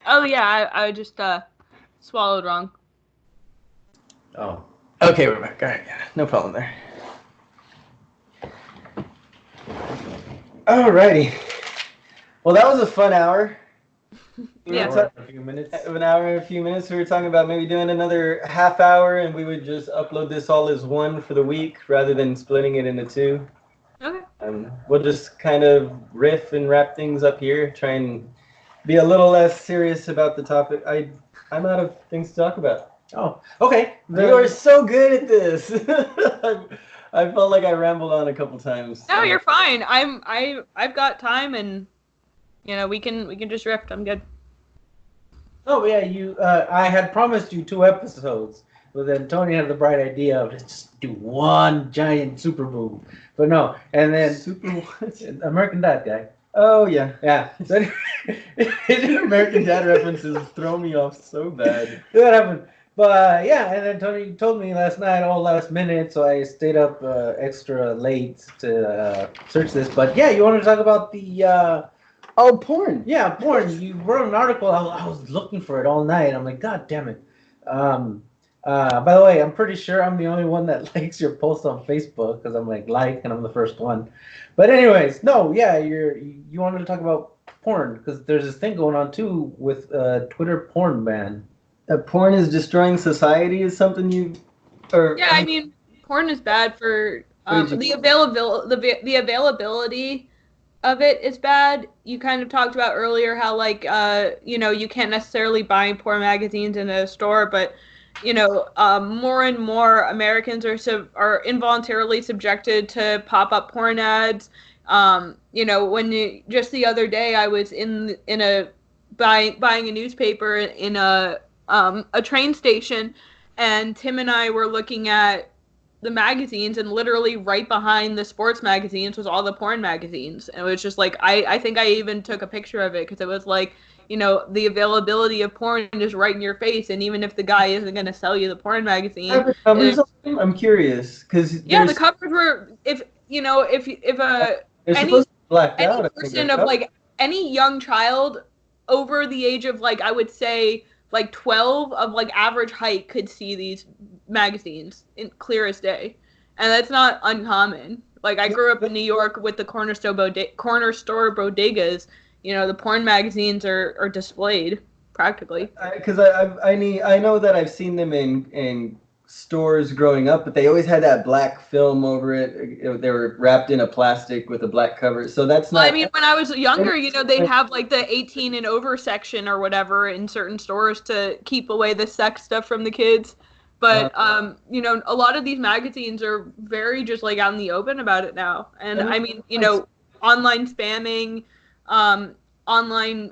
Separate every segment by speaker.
Speaker 1: Oh yeah, I just swallowed wrong.
Speaker 2: Oh. Okay, we're back. All right, yeah, no problem there. Alrighty. Well, that was a fun hour.
Speaker 1: Yeah.
Speaker 2: Or a few minutes. An hour and a few minutes. We were talking about maybe doing another half hour, and we would just upload this all as one for the week rather than splitting it into two.
Speaker 1: Okay.
Speaker 2: We'll just kind of riff and wrap things up here. Try and be a little less serious about the topic. I'm out of things to talk about. Oh, okay. You are so good at this. I felt like I rambled on a couple times.
Speaker 1: No, you're fine. I've got time, and we can just riff. I'm good.
Speaker 3: Oh yeah, you. I had promised you 2 episodes, but then Tony had the bright idea of just do one giant super move. But no, and then
Speaker 2: Super what?
Speaker 3: American Dad guy.
Speaker 2: Oh yeah.
Speaker 3: Yeah. So
Speaker 2: American Dad references throw me off so bad.
Speaker 3: that happened. But yeah, and then Tony told me last night, all last minute, so I stayed up extra late to search this. But yeah, you want to talk about the
Speaker 2: Oh, porn.
Speaker 3: yeah, porn. You wrote an article. I was looking for it all night. I'm like, God damn it. By the way, I'm pretty sure I'm the only one that likes your post on Facebook because I'm like, and I'm the first one. But anyways, no, yeah, you wanted to talk about porn because there's this thing going on too with Twitter porn ban.
Speaker 2: Porn is destroying society is something you, or
Speaker 1: Yeah, I mean, porn is bad for the availability of it is bad. You kind of talked about earlier how you can't necessarily buy porn magazines in a store, but more and more Americans are involuntarily subjected to pop-up porn ads. Just the other day I was in a buying a newspaper in a train station, and Tim and I were looking at the magazines, and literally right behind the sports magazines was all the porn magazines. And it was just like, I think I even took a picture of it because it was like, the availability of porn is right in your face, and even if the guy isn't going to sell you the porn magazine,
Speaker 2: I'm curious because
Speaker 1: the covers were if
Speaker 2: they're
Speaker 1: any
Speaker 2: supposed to be blacked
Speaker 1: any
Speaker 2: out.
Speaker 1: person of like any young child over the age of like I would say like 12 of like average height could see these magazines in clear as day, and that's not uncommon. Like I grew up in New York with the corner store bodegas. The porn magazines are displayed practically.
Speaker 2: Because I know that I've seen them in stores growing up, but they always had that black film over it. They were wrapped in a plastic with a black cover. So that's not.
Speaker 1: Well, I mean, when I was younger, they'd have like the 18 and over section or whatever in certain stores to keep away the sex stuff from the kids. But a lot of these magazines are very just like out in the open about it now. And I mean, online spamming, online,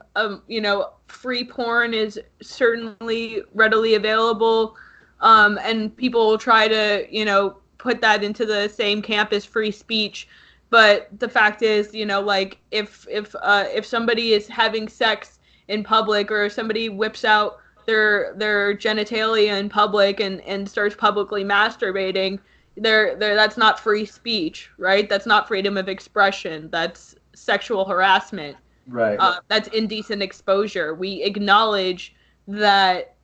Speaker 1: free porn is certainly readily available. And people will try to, put that into the same camp as free speech. But the fact is, if somebody is having sex in public, or somebody whips out their genitalia in public and starts publicly masturbating, that's not free speech, right? That's not freedom of expression. That's sexual harassment.
Speaker 2: Right.
Speaker 1: That's indecent exposure. We acknowledge that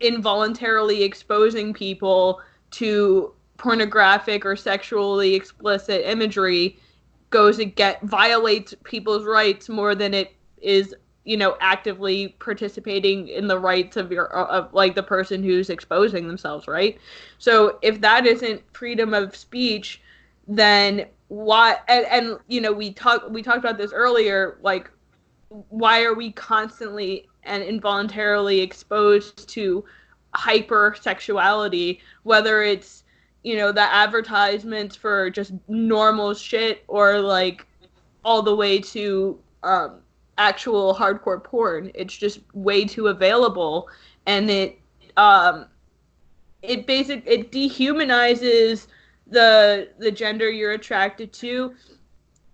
Speaker 1: involuntarily exposing people to pornographic or sexually explicit imagery violates people's rights more than it is, actively participating in the rights of the person who's exposing themselves, right? So if that isn't freedom of speech, then why? And we talked about this earlier. Like, why are we constantly and involuntarily exposed to hypersexuality, whether it's the advertisements for just normal shit or like all the way to actual hardcore porn? It's just way too available, and it dehumanizes the gender you're attracted to.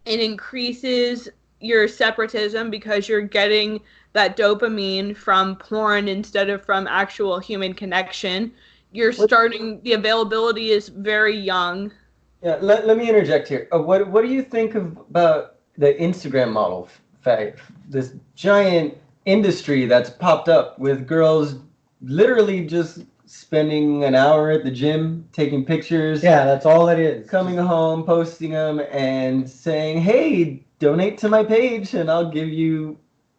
Speaker 1: It increases your separatism because you're getting that dopamine from porn instead of from actual human connection. The availability is very young.
Speaker 2: Yeah, let me interject here. What do you think about the Instagram model? This giant industry that's popped up with girls literally just spending an hour at the gym, taking pictures.
Speaker 3: Yeah, that's all it is.
Speaker 2: Coming home, posting them, and saying, "Hey, donate to my page, and I'll give you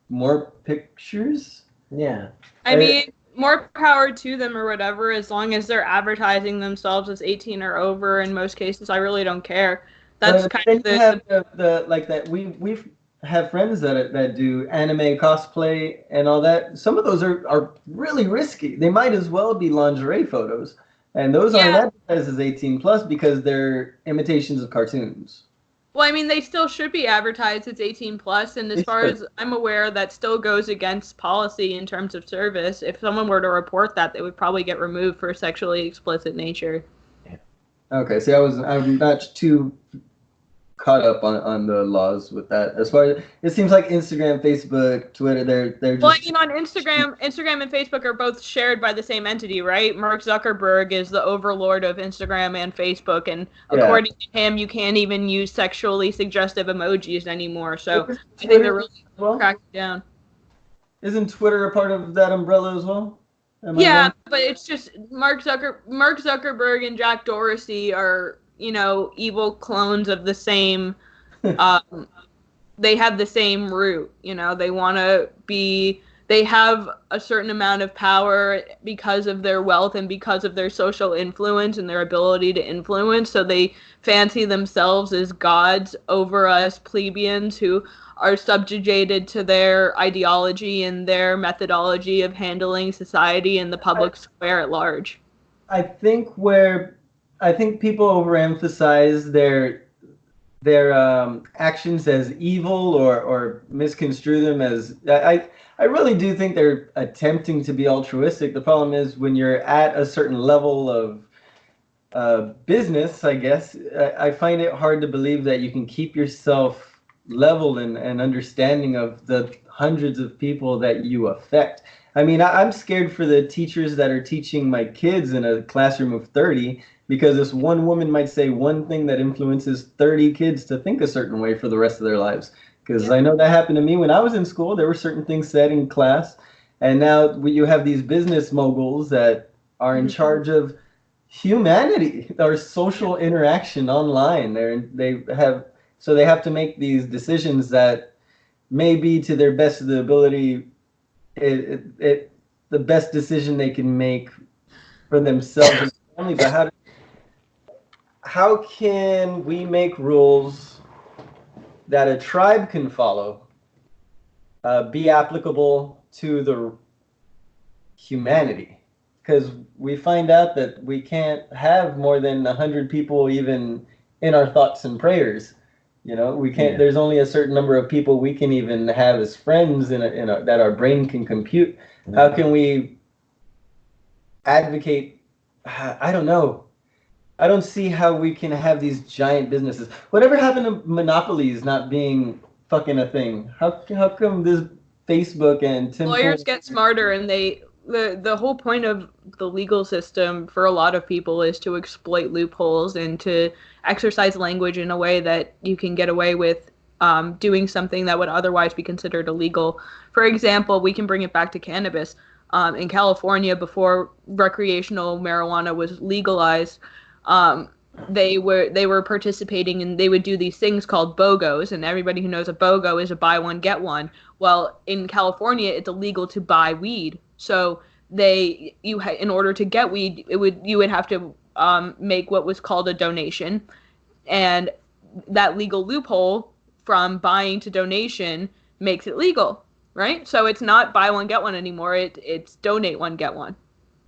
Speaker 2: more pictures."
Speaker 3: Yeah.
Speaker 1: I mean, more power to them or whatever, as long as they're advertising themselves as 18 or over. In most cases, I really don't care. That's kind of
Speaker 2: then you have the like that. We've have friends that do anime cosplay and all that. Some of those are really risky. They might as well be lingerie photos, and those aren't advertised as 18 plus because they're imitations of cartoons.
Speaker 1: Well, I mean, they still should be advertised as 18 plus, and as far as I'm aware, that still goes against policy in terms of service. If someone were to report that, they would probably get removed for sexually explicit nature.
Speaker 2: Okay, see, I'm not too caught up on the laws with that. As far as it seems like Instagram, Facebook, Twitter, they're just.
Speaker 1: Well, I mean, on Instagram and Facebook are both shared by the same entity, right? Mark Zuckerberg is the overlord of Instagram and Facebook, and according to him, you can't even use sexually suggestive emojis anymore. So I think they're really cracking down.
Speaker 2: Isn't Twitter a part of that umbrella as well?
Speaker 1: Yeah, but it's just Mark Zuckerberg and Jack Dorsey are, evil clones of the same. They have the same root. They have a certain amount of power because of their wealth and because of their social influence and their ability to influence. So they fancy themselves as gods over us plebeians who are subjugated to their ideology and their methodology of handling society and the public square at large.
Speaker 2: I think people overemphasize their actions as evil or misconstrue them as I really do think they're attempting to be altruistic. The problem is when you're at a certain level of business, I guess, I find it hard to believe that you can keep yourself level and understanding of the hundreds of people that you affect. I mean, I'm scared for the teachers that are teaching my kids in a classroom of 30 because this one woman might say one thing that influences 30 kids to think a certain way for the rest of their lives. Because I know that happened to me when I was in school. There were certain things said in class, and now you have these business moguls that are in charge of humanity or social interaction online. They have to make these decisions that may be to their best of the ability, the best decision they can make for themselves and family. But how can we make rules that a tribe can follow be applicable to the humanity? Because we find out that we can't have more than 100 people even in our thoughts and prayers. We can't. There's only a certain number of people we can even have as friends that our brain can compute. How can we advocate? I don't know. I don't see how we can have these giant businesses. Whatever happened to monopolies not being fucking a thing? How come this Facebook and
Speaker 1: lawyers get smarter and the whole point of the legal system for a lot of people is to exploit loopholes and to exercise language in a way that you can get away with doing something that would otherwise be considered illegal. For example, we can bring it back to cannabis. In California, before recreational marijuana was legalized, they were participating and they would do these things called BOGOs, and everybody who knows a BOGO is a buy one get one. Well, in California, it's illegal to buy weed. So in order to get weed, you would have to make what was called a donation, and that legal loophole from buying to donation makes it legal, right? So it's not buy one get one anymore. It's donate one get one.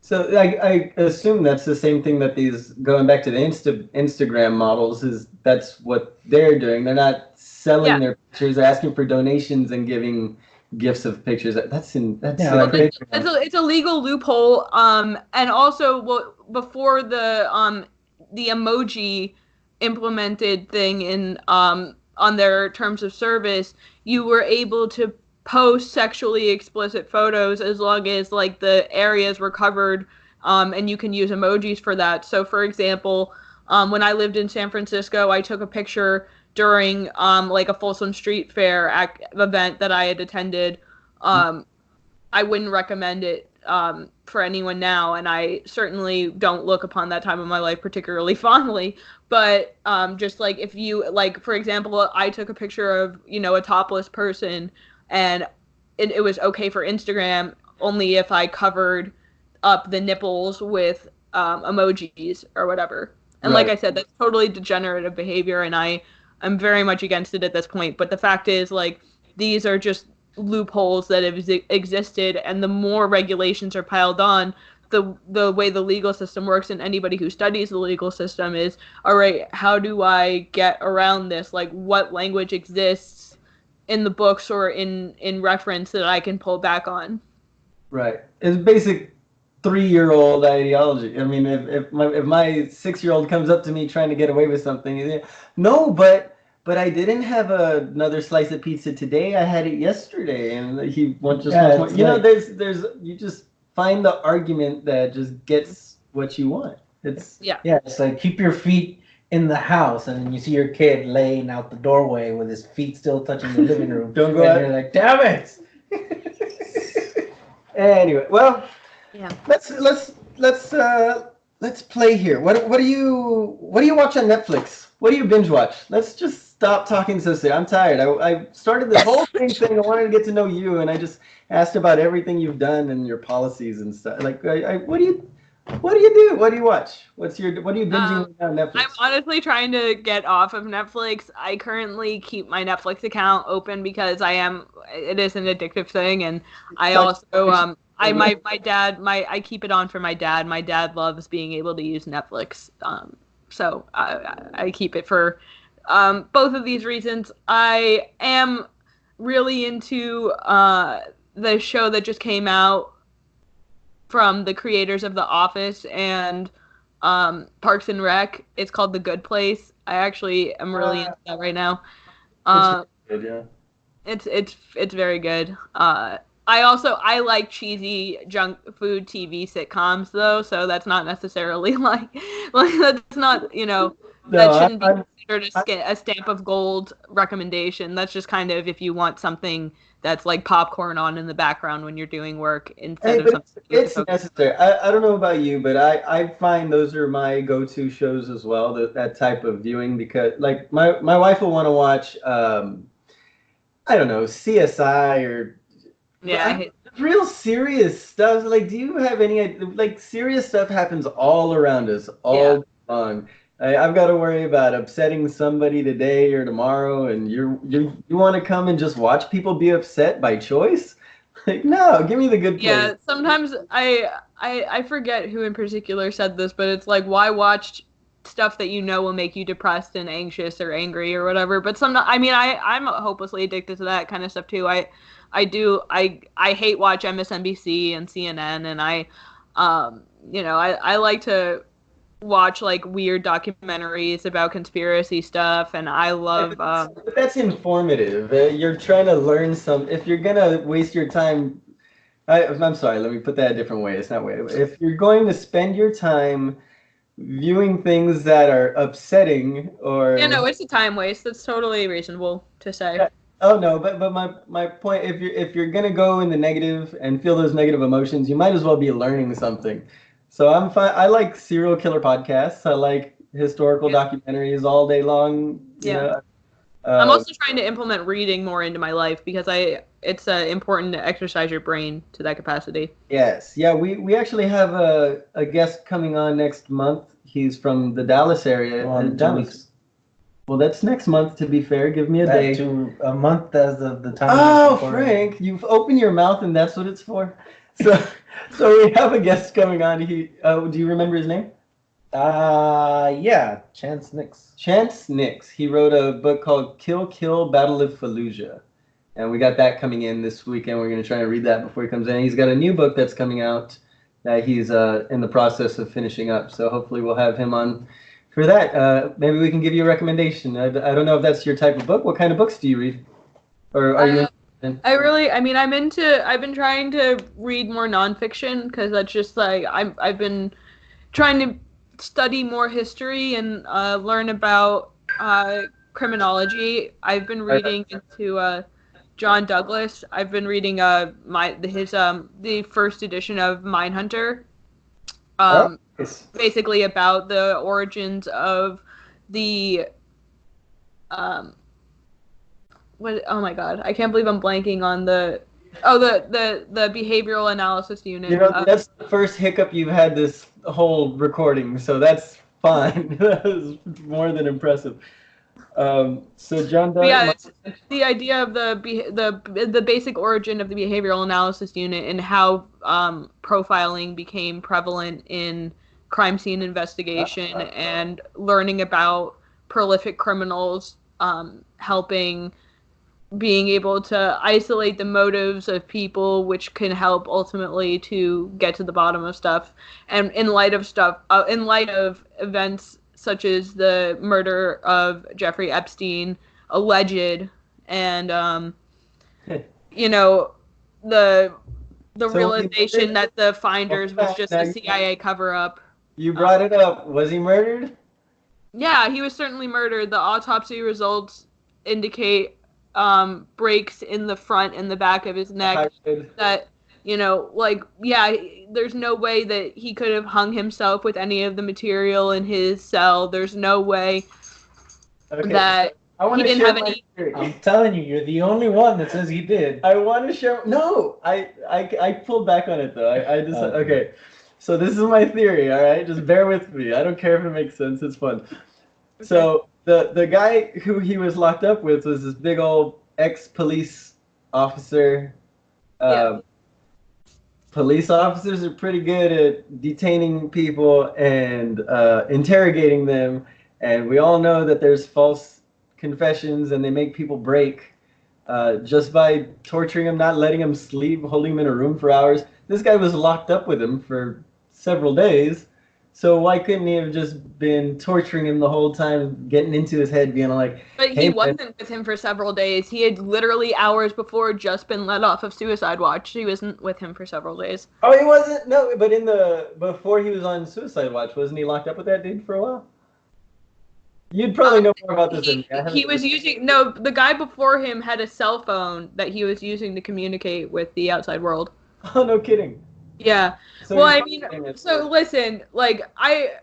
Speaker 2: So I assume that's the same thing that these, going back to the Instagram models, that's what they're doing. They're not selling their pictures. They're asking for donations and giving gifts of pictures. It's
Speaker 1: a legal loophole. And also, before the emoji implemented thing on their terms of service, you were able to post sexually explicit photos as long as the areas were covered, and you can use emojis for that. So, for example, when I lived in San Francisco, I took a picture during a Folsom Street Fair event that I had attended, I wouldn't recommend it for anyone now, and I certainly don't look upon that time of my life particularly fondly. But just like if you, like, for example, I took a picture of, a topless person, and it was okay for Instagram only if I covered up the nipples with emojis or whatever. And
Speaker 2: Right.
Speaker 1: like I said, that's totally degenerative behavior, and I'm very much against it at this point. But the fact is, like, these are just loopholes that have existed, and the more regulations are piled on, the way the legal system works, and anybody who studies the legal system is, all right, how do I get around this? Like, what language exists in the books or in reference that I can pull back on?
Speaker 2: Right. It's basic 3-year-old ideology. I mean, if my 6-year-old comes up to me trying to get away with something, no, but I didn't have another slice of pizza today. I had it yesterday, and he wants just wants more. You know, there's you just find the argument that just gets what you want. It's
Speaker 3: it's like, keep your feet in the house, and then you see your kid laying out the doorway with his feet still touching the living room.
Speaker 2: Don't go
Speaker 3: and
Speaker 2: out.
Speaker 3: You're like, damn it.
Speaker 2: Anyway, well,
Speaker 1: Yeah.
Speaker 2: let's play here. What do you watch on Netflix? What do you binge watch? Let's just stop talking so soon. I'm tired. I started this whole thing. I wanted to get to know you, and I just asked about everything you've done and your policies and stuff. Like, what do you do? What do you watch? What are you binging on Netflix?
Speaker 1: I'm honestly trying to get off of Netflix. I currently keep my Netflix account open because it is an addictive thing, and I also I keep it on for my dad. My dad loves being able to use Netflix. So I keep it for both of these reasons. I am really into the show that just came out from the creators of The Office and Parks and Rec. It's called The Good Place. I actually am really into that right now.
Speaker 2: Good, yeah.
Speaker 1: It's very good. I like cheesy junk food TV sitcoms though, so that's not necessarily like that's not, that shouldn't be considered a stamp of gold recommendation. That's just kind of if you want something that's like popcorn on in the background when you're doing work instead of something.
Speaker 2: It's necessary. I don't know about you, but I find those are my go-to shows as well. That type of viewing, because like my wife will want to watch I don't know, CSI or real serious stuff. Like, do you have any, like, serious stuff happens all around us all day long. I've got to worry about upsetting somebody today or tomorrow, and you want to come and just watch people be upset by choice? Like, no, give me the good place.
Speaker 1: Yeah, sometimes I forget who in particular said this, but it's like, why watch stuff that will make you depressed and anxious or angry or whatever? But I'm hopelessly addicted to that kind of stuff too. I hate watch MSNBC and CNN, and I like to watch like weird documentaries about conspiracy stuff, and I love
Speaker 2: but that's informative. You're trying to learn if you're gonna waste your time, I'm sorry, let me put that a different way. It's not way. If you're going to spend your time viewing things that are upsetting or
Speaker 1: it's a time waste. That's totally reasonable to say.
Speaker 2: Oh no, but my point, if you're gonna go in the negative and feel those negative emotions, you might as well be learning something. So I'm fine. I like serial killer podcasts. I like historical documentaries all day long.
Speaker 1: I'm also trying to implement reading more into my life because it's important to exercise your brain to that capacity.
Speaker 2: Yes. Yeah, we actually have a guest coming on next month. He's from the Dallas area. Well, that's next month, to be fair. Give me a day.
Speaker 3: A month as of the time.
Speaker 2: Oh, Frank, you've opened your mouth and that's what it's for? So we have a guest coming on. Do you remember his name?
Speaker 3: Yeah, Chance Nix.
Speaker 2: Chance Nix. He wrote a book called Kill Kill Battle of Fallujah. And we got that coming in this weekend. We're going to try and read that before he comes in. He's got a new book that's coming out that he's in the process of finishing up. So hopefully we'll have him on for that. Maybe we can give you a recommendation. I don't know if that's your type of book. What kind of books do you read? Or are you
Speaker 1: I've been trying to read more nonfiction because that's just like, I've been trying to study more history and learn about criminology. I've been reading into John Douglas. I've been reading the first edition of Mindhunter. Basically about the origins of the oh my god, I can't believe I'm blanking on the behavioral analysis unit.
Speaker 2: You know, that's the first hiccup you've had this whole recording, so that's fine. That was more than impressive. So John Douglas.
Speaker 1: Yeah, the idea of the basic origin of the behavioral analysis unit and how profiling became prevalent in crime scene investigation and learning about prolific criminals, being able to isolate the motives of people, which can help ultimately to get to the bottom of stuff. And in light of events such as the murder of Jeffrey Epstein, alleged, and you know, the realization that the finders was just a CIA cover-up.
Speaker 2: You brought it up. Was he murdered?
Speaker 1: Yeah, he was certainly murdered. The autopsy results indicate breaks in the front and the back of his neck that, you know, like, yeah, there's no way that he could have hung himself with any of the material in his cell. There's no way that he didn't have any.
Speaker 3: I'm telling you, you're the only one that says he did.
Speaker 2: I want to share. No, I pulled back on it though. I just okay. So this is my theory. All right, just bear with me. I don't care if it makes sense. It's fun. Okay. So the guy who he was locked up with was this big old ex-police officer. Police officers are pretty good at detaining people and interrogating them, and we all know that there's false confessions and they make people break just by torturing them, not letting them sleep, holding them in a room for hours. This guy was locked up with him for several days, so why couldn't he have just been torturing him the whole time, getting into his head, being like,
Speaker 1: but he wasn't with him for several days. He had literally hours before just been let off of suicide watch. He wasn't with him for several days.
Speaker 2: Oh, he wasn't? No, but before he was on suicide watch, wasn't he locked up with that dude for a while? You'd probably know more about this than me.
Speaker 1: He was using, no, the guy before him had a cell phone that he was using to communicate with the outside world.
Speaker 2: Oh, no kidding.
Speaker 1: Yeah. So well, I mean, so listen, like, I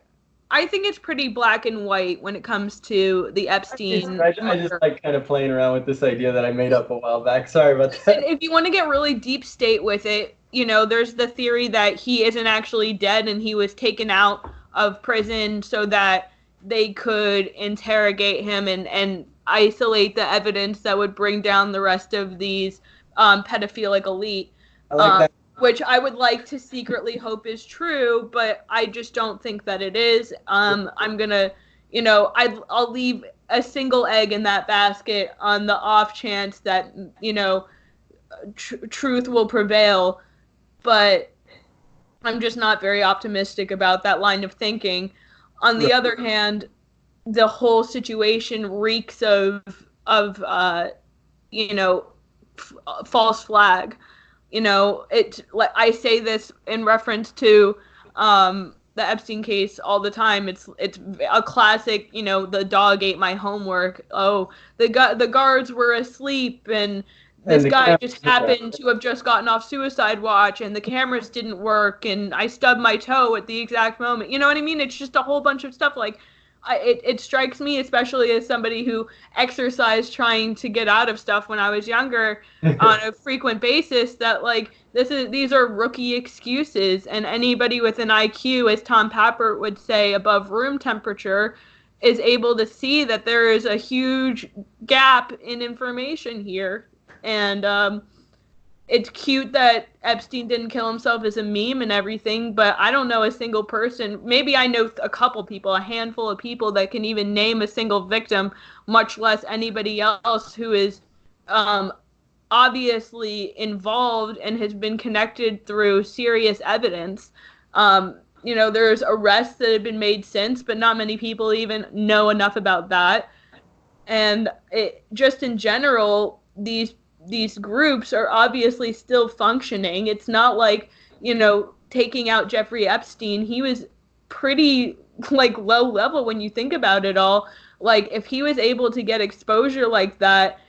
Speaker 1: think it's pretty black and white when it comes to the Epstein.
Speaker 2: I just like kind of playing around with this idea that I made up a while back. Sorry about that.
Speaker 1: If you want to get really deep state with it, you know, there's the theory that he isn't actually dead and he was taken out of prison so that they could interrogate him and isolate the evidence that would bring down the rest of these pedophilic elite.
Speaker 2: I like that.
Speaker 1: Which I would like to secretly hope is true, but I just don't think that it is. I'm gonna, you know, I'll leave a single egg in that basket on the off chance that, you know, truth will prevail, but I'm just not very optimistic about that line of thinking. On the other hand, the whole situation reeks of you know, false flag. You know, like I say this in reference to the Epstein case all the time. It's a classic. You know, the dog ate my homework. Oh, the guards were asleep, and this guy just happened to have just gotten off suicide watch, and the cameras didn't work, and I stubbed my toe at the exact moment. You know what I mean? It's just a whole bunch of stuff like. It strikes me, especially as somebody who exercised trying to get out of stuff when I was younger on a frequent basis, that like these are rookie excuses, and anybody with an IQ, as Tom Pappert would say, above room temperature, is able to see that there is a huge gap in information here. And it's cute that Epstein didn't kill himself as a meme and everything, but I don't know a single person. Maybe I know a couple people, a handful of people that can even name a single victim, much less anybody else who is obviously involved and has been connected through serious evidence. You know, there's arrests that have been made since, but not many people even know enough about that. And just in general, these groups are obviously still functioning. It's not like, you know, taking out Jeffrey Epstein. He was pretty, like, low level when you think about it all. Like, if he was able to get exposure like that,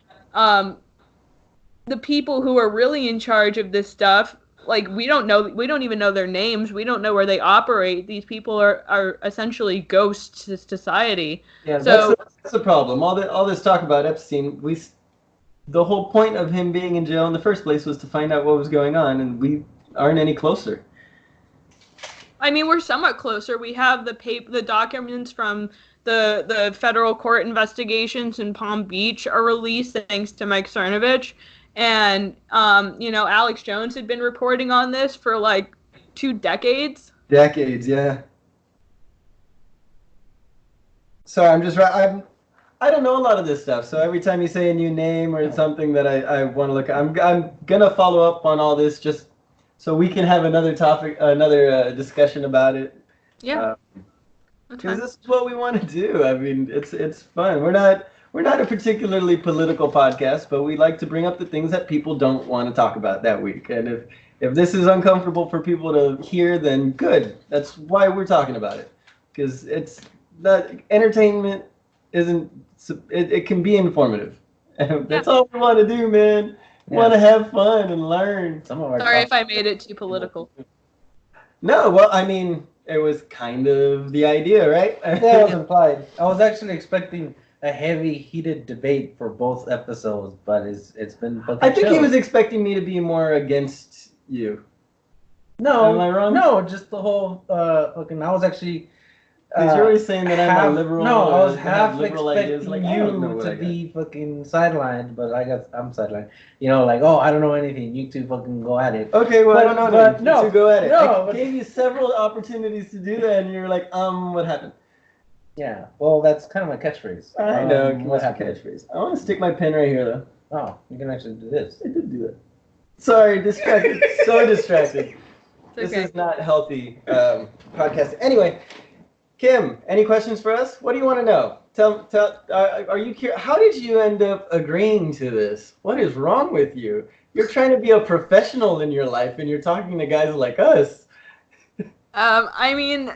Speaker 1: the people who are really in charge of this stuff, like we don't even know their names. We don't know where they operate. These people are essentially ghosts to society.
Speaker 2: Yeah,
Speaker 1: so
Speaker 2: that's the problem. All this talk about Epstein, the whole point of him being in jail in the first place was to find out what was going on, and we aren't any closer.
Speaker 1: I mean, we're somewhat closer. We have the documents from the federal court investigations in Palm Beach are released thanks to Mike Cernovich. And, Alex Jones had been reporting on this for like 2 decades.
Speaker 2: Decades, yeah. So I don't know a lot of this stuff. So every time you say a new name or something that I want to look at, I'm gonna follow up on all this just so we can have another topic, another discussion about it.
Speaker 1: Yeah.
Speaker 2: Because this is what we want to do. I mean, it's fun. We're not a particularly political podcast, but we like to bring up the things that people don't want to talk about that week. And if this is uncomfortable for people to hear, then good. That's why we're talking about it. Because it's that entertainment it can be informative. That's all we want to do, man. We want to have fun and learn.
Speaker 1: Sorry if I made it too political.
Speaker 2: No, well, I mean, it was kind of the idea, right?
Speaker 3: Yeah, it was implied. I was actually expecting a heavy, heated debate for both episodes, but it's been fucking
Speaker 2: I think
Speaker 3: chill.
Speaker 2: he was expecting me to be more against you.
Speaker 3: No,
Speaker 2: am I wrong?
Speaker 3: No, just the whole fucking. I was actually.
Speaker 2: Because you're always saying that I'm a liberal.
Speaker 3: No, I was half
Speaker 2: liberal
Speaker 3: expecting
Speaker 2: like,
Speaker 3: you to be fucking sidelined, but I guess I'm sidelined. You know, like, oh, I don't know anything. You two fucking go at it.
Speaker 2: Okay, well, I don't know anything.
Speaker 3: No,
Speaker 2: you two go at it.
Speaker 3: No,
Speaker 2: I gave you several opportunities to do that, and you're like, what happened?
Speaker 3: Yeah, well, that's kind of my catchphrase.
Speaker 2: I know,
Speaker 3: what happened?
Speaker 2: Catchphrase. I want to stick my pen right here, though.
Speaker 3: Oh, you can actually do this.
Speaker 2: I did do it. Sorry, distracted. So distracted.
Speaker 1: Okay.
Speaker 2: This is not healthy podcast. Anyway, Kim, any questions for us? What do you want to know? Are you curious? How did you end up agreeing to this? What is wrong with you? You're trying to be a professional in your life, and you're talking to guys like us.
Speaker 1: I mean,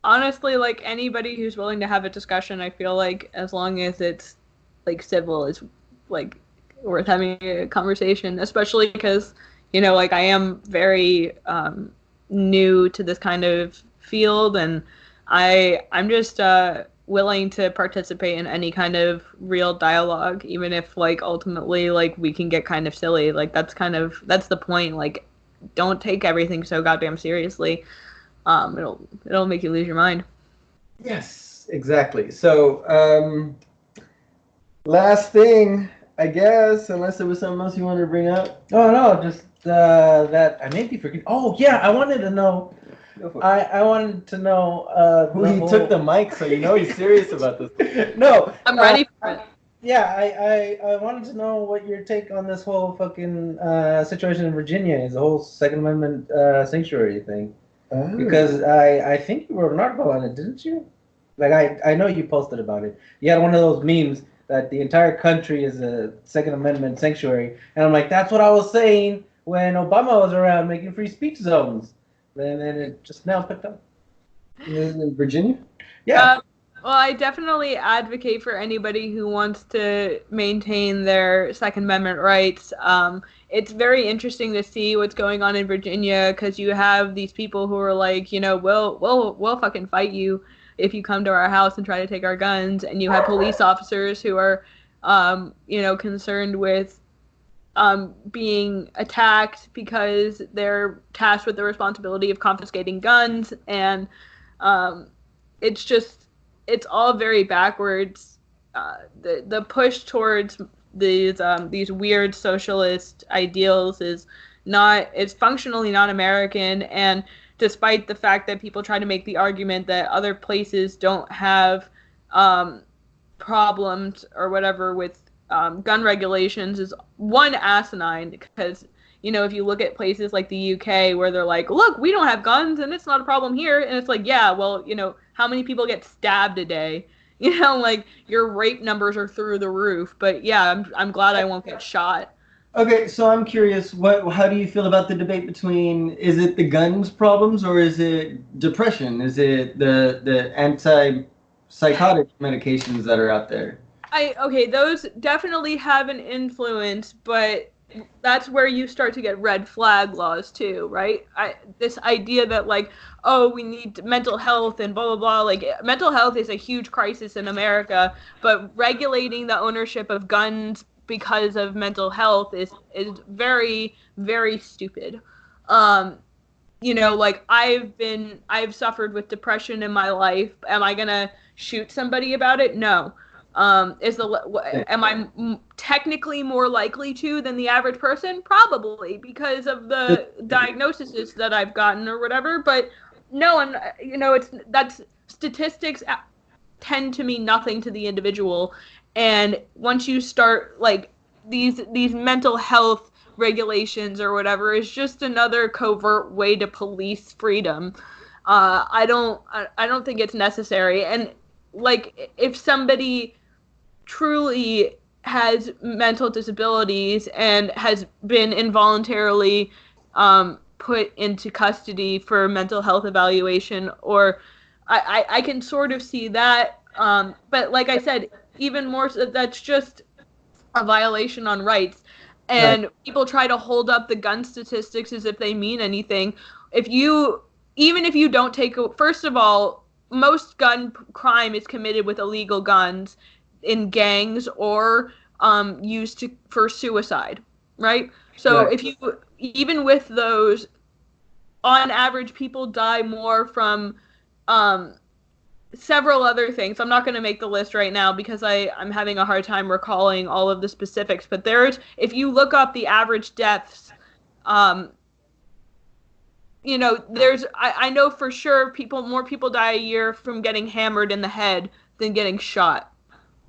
Speaker 1: honestly, like anybody who's willing to have a discussion, I feel like as long as it's like civil, is like worth having a conversation. Especially because like I am very new to this kind of field, and I'm just willing to participate in any kind of real dialogue, even if like ultimately like we can get kind of silly. Like that's the point. Like, don't take everything so goddamn seriously. It'll make you lose your mind.
Speaker 2: Yes, exactly. So last thing, I guess, unless there was something else you wanted to bring up.
Speaker 3: Oh no, just that I may be forgetting. Oh yeah, I wanted to know. I wanted to know.
Speaker 2: He took the mic, so he's serious about this.
Speaker 3: No,
Speaker 1: I'm ready for it.
Speaker 3: Yeah, I wanted to know what your take on this whole fucking situation in Virginia is, the whole Second Amendment sanctuary thing. Oh. Because I think you wrote an article on it, didn't you? Like I know you posted about it. You had one of those memes that the entire country is a Second Amendment sanctuary, and I'm like, that's what I was saying when Obama was around making free speech zones. And then it just now picked up.
Speaker 2: In Virginia?
Speaker 3: Yeah.
Speaker 1: Well, I definitely advocate for anybody who wants to maintain their Second Amendment rights. It's very interesting to see what's going on in Virginia, because you have these people who are like, we'll fucking fight you if you come to our house and try to take our guns, and you have police officers who are, concerned with being attacked because they're tasked with the responsibility of confiscating guns, and it's all very backwards. The push towards these weird socialist ideals is functionally not American, and despite the fact that people try to make the argument that other places don't have problems or whatever with gun regulations, is one asinine, because if you look at places like the UK where they're like, look, we don't have guns and it's not a problem here, and it's like, yeah, well, how many people get stabbed a day? Like your rape numbers are through the roof, but yeah, I'm glad I won't get shot. Okay,
Speaker 2: so I'm curious, how do you feel about the debate between, is it the guns problems or is it depression? Is it the anti-psychotic medications that are out there?
Speaker 1: Those definitely have an influence, but that's where you start to get red flag laws too, right? This idea that like, oh, we need mental health and blah blah blah. Like, mental health is a huge crisis in America, but regulating the ownership of guns because of mental health is very, very stupid. Like I've suffered with depression in my life. Am I gonna shoot somebody about it? No. Am I technically more likely to than the average person? Probably, because of the diagnoses that I've gotten or whatever. But no, and that's statistics tend to mean nothing to the individual. And once you start like these mental health regulations or whatever is just another covert way to police freedom. I don't think it's necessary. And like, if somebody truly has mental disabilities and has been involuntarily put into custody for mental health evaluation, or I can sort of see that. But like I said, even more so, that's just a violation on rights. And right. People try to hold up the gun statistics as if they mean anything. Even if you don't first of all, most gun crime is committed with illegal guns in gangs or used for suicide, right? So right. Even with those, on average, people die more from several other things. I'm not going to make the list right now because I'm having a hard time recalling all of the specifics. But if you look up the average deaths, I know for sure more people die a year from getting hammered in the head than getting shot.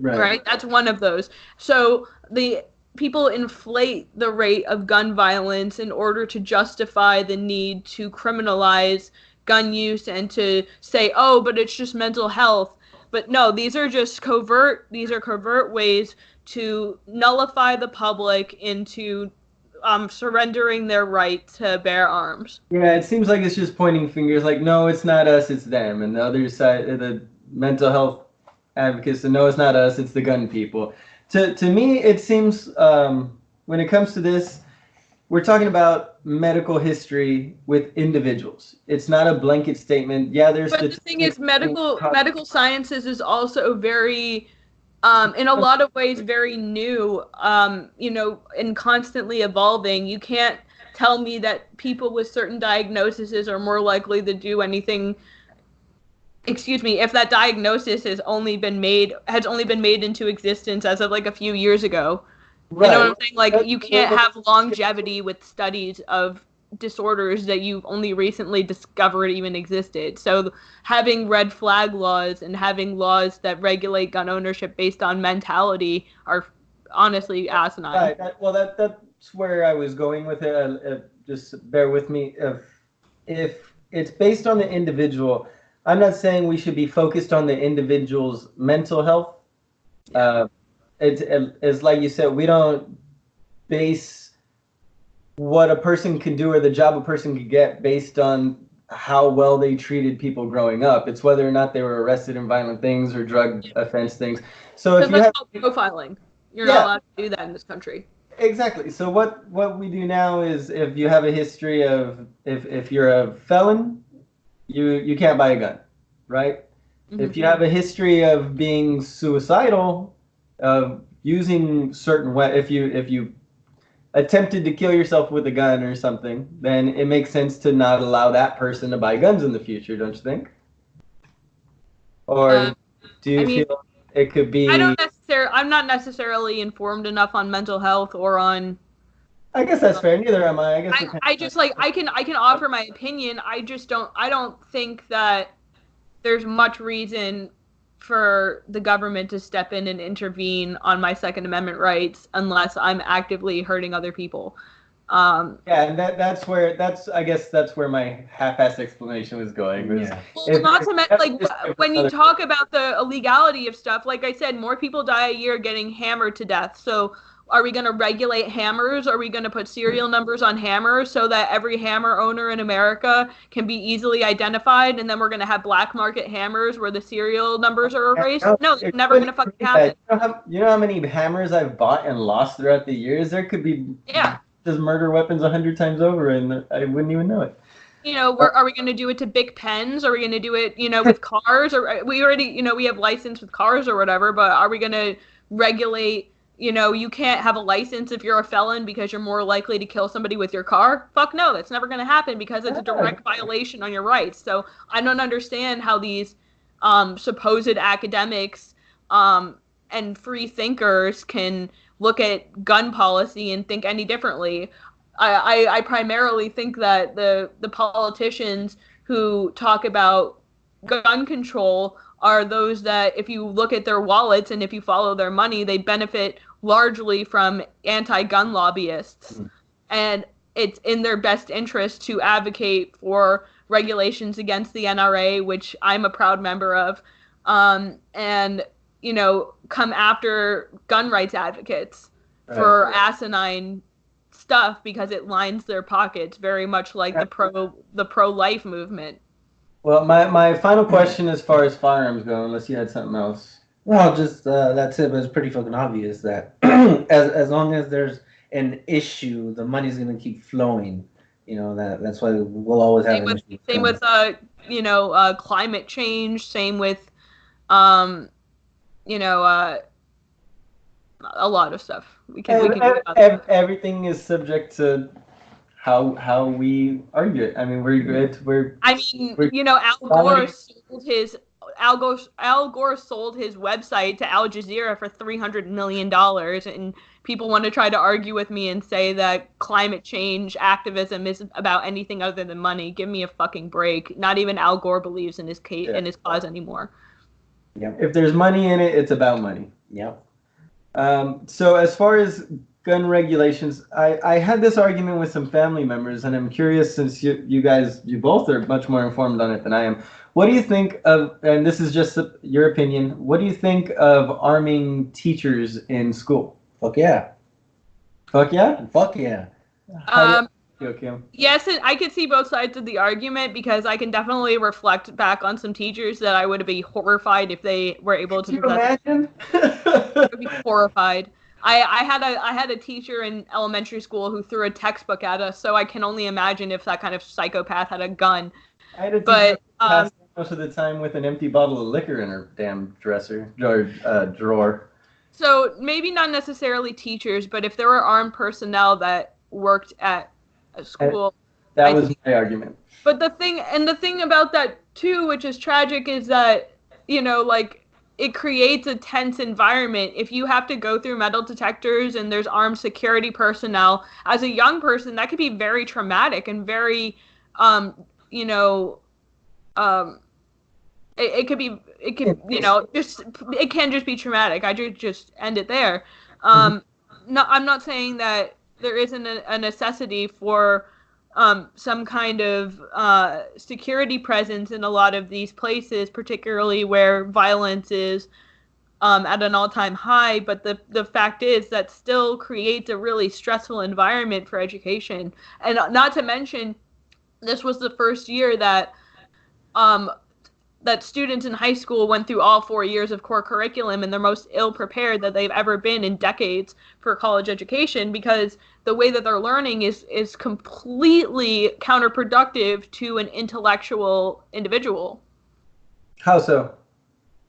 Speaker 1: Right? That's one of those. So the people inflate the rate of gun violence in order to justify the need to criminalize gun use and to say, oh, but it's just mental health. But no, these are covert ways to nullify the public into surrendering their right to bear arms.
Speaker 2: Yeah, it seems like it's just pointing fingers like, no, it's not us, it's them. And the other side, the mental health advocates, no, it's not us, it's the gun people. To me, it seems when it comes to this, we're talking about medical history with individuals. It's not a blanket statement. Yeah, there's.
Speaker 1: But the thing is, medical sciences is also very, in a lot of ways, very new. And constantly evolving. You can't tell me that people with certain diagnoses are more likely to do anything. Excuse me, if that diagnosis has only been made into existence as of like a few years ago. Right. You know what I'm saying? Like, you can't have longevity with studies of disorders that you've only recently discovered even existed. So having red flag laws and having laws that regulate gun ownership based on mentality are honestly asinine.
Speaker 2: Right. That's where I was going with it. Just bear with me. If it's based on the individual, I'm not saying we should be focused on the individual's mental health. It's like you said, we don't base what a person can do or the job a person could get based on how well they treated people growing up. It's whether or not they were arrested in violent things or drug offense things. So if you have
Speaker 1: profiling, you're not allowed to do that in this country.
Speaker 2: Exactly. So what we do now is, if you have a history of if you're a felon, you can't buy a gun, right? Mm-hmm. If you have a history of being suicidal, of using certain if you attempted to kill yourself with a gun or something, then it makes sense to not allow that person to buy guns in the future, don't you think? Or do you feel it could be?
Speaker 1: I'm not necessarily informed enough on mental health or on.
Speaker 2: I guess that's fair. Neither am I.
Speaker 1: I can offer my opinion. I don't think that there's much reason for the government to step in and intervene on my Second Amendment rights unless I'm actively hurting other people.
Speaker 2: And that's where my half-assed explanation was going.
Speaker 1: When you talk about the illegality of stuff, like I said, more people die a year getting hammered to death. So are we going to regulate hammers? Are we going to put serial numbers on hammers so that every hammer owner in America can be easily identified? And then we're going to have black market hammers where the serial numbers are erased? No, it's never going to fucking happen.
Speaker 2: You know how many hammers I've bought and lost throughout the years? There could be just murder weapons 100 times over, and I wouldn't even know it.
Speaker 1: You know, are we going to do it to big pens? Are we going to do it, you know, with cars? Or we already, you know, we have license with cars or whatever, but are we going to regulate, you know, you can't have a license if you're a felon because you're more likely to kill somebody with your car? Fuck no, that's never going to happen because it's a direct violation on your rights. So I don't understand how these supposed academics and free thinkers can look at gun policy and think any differently. I primarily think that the politicians who talk about gun control are those that, if you look at their wallets and if you follow their money, they benefit largely from anti-gun lobbyists. And it's in their best interest to advocate for regulations against the NRA, which I'm a proud member of, and, you know, come after gun rights advocates for asinine stuff because it lines their pockets, very much like the pro-life movement.
Speaker 2: Well, my final question as far as firearms go, unless you had something else.
Speaker 3: Well, just that's it. But it's pretty fucking obvious that as long as there's an issue, the money's gonna keep flowing. You know, that's why we'll always have an issue.
Speaker 1: Same with you know, climate change. Same with you know, a lot of stuff.
Speaker 2: Everything is subject to how we argue it. I mean,
Speaker 1: you know, Al Gore sold his website to Al Jazeera for $300 million, and people want to try to argue with me and say that climate change activism is about anything other than money. Give me a fucking break. Not even Al Gore believes in his cause anymore.
Speaker 2: Yeah. If there's money in it, it's about money.
Speaker 3: Yeah.
Speaker 2: So as far as gun regulations, I had this argument with some family members, and I'm curious, since you both are much more informed on it than I am. What do you think of, and this is just your opinion, what do you think of arming teachers in school?
Speaker 3: Fuck yeah.
Speaker 2: Fuck yeah?
Speaker 3: Fuck yeah.
Speaker 1: Yes, I could see both sides of the argument because I can definitely reflect back on some teachers that I would be horrified if they were able to do that.
Speaker 2: Can you imagine?
Speaker 1: I would be horrified. I had a teacher in elementary school who threw a textbook at us, so I can only imagine if that kind of psychopath had a gun.
Speaker 2: I had a teacher pass most of the time with an empty bottle of liquor in her damn dresser or drawer.
Speaker 1: So maybe not necessarily teachers, but if there were armed personnel that worked at a school,
Speaker 2: that was my argument.
Speaker 1: But the thing about that too, which is tragic, is that, you know, like, it creates a tense environment. If you have to go through metal detectors and there's armed security personnel, as a young person, that could be very traumatic and very, you know, it can just be traumatic. I just end it there. I'm not saying that there isn't a necessity for some kind of security presence in a lot of these places, particularly where violence is at an all-time high. But the fact is that still creates a really stressful environment for education. And not to mention, this was the first year that that students in high school went through all 4 years of core curriculum, and they're most ill-prepared that they've ever been in decades for college education, because the way that they're learning is completely counterproductive to an intellectual individual.
Speaker 2: How so?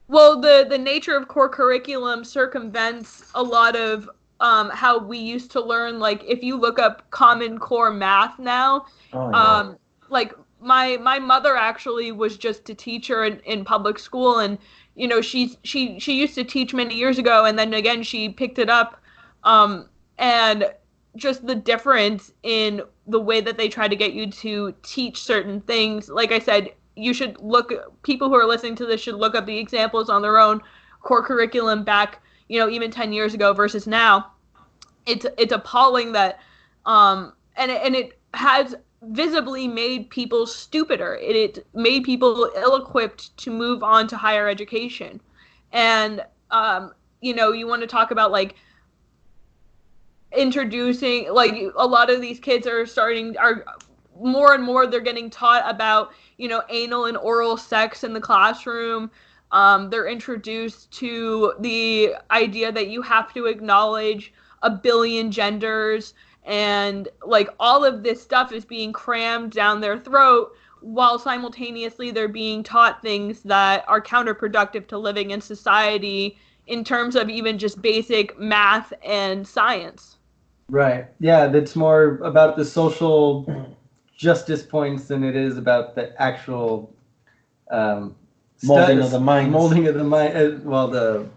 Speaker 1: Well, the nature of core curriculum circumvents a lot of how we used to learn. Like, if you look up Common Core math now, like, my mother actually was just a teacher in public school, and, you know, she used to teach many years ago, and then again she picked it up, and just the difference in the way that they try to get you to teach certain things. Like I said, you should people who are listening to this should look up the examples on their own core curriculum back, you know, even 10 years ago versus now. It's appalling that, and it has visibly made people stupider. It made people ill-equipped to move on to higher education. And, you know, you want to talk about, like, introducing, like, a lot of these kids are more and more, they're getting taught about, anal and oral sex in the classroom. They're introduced to the idea that you have to acknowledge a billion genders, and like all of this stuff is being crammed down their throat while simultaneously they're being taught things that are counterproductive to living in society in terms of even just basic math and science.
Speaker 2: Right. Yeah, that's more about the social justice points than it is about the actual
Speaker 3: molding of the mind.
Speaker 2: Molding of the mind. Well, the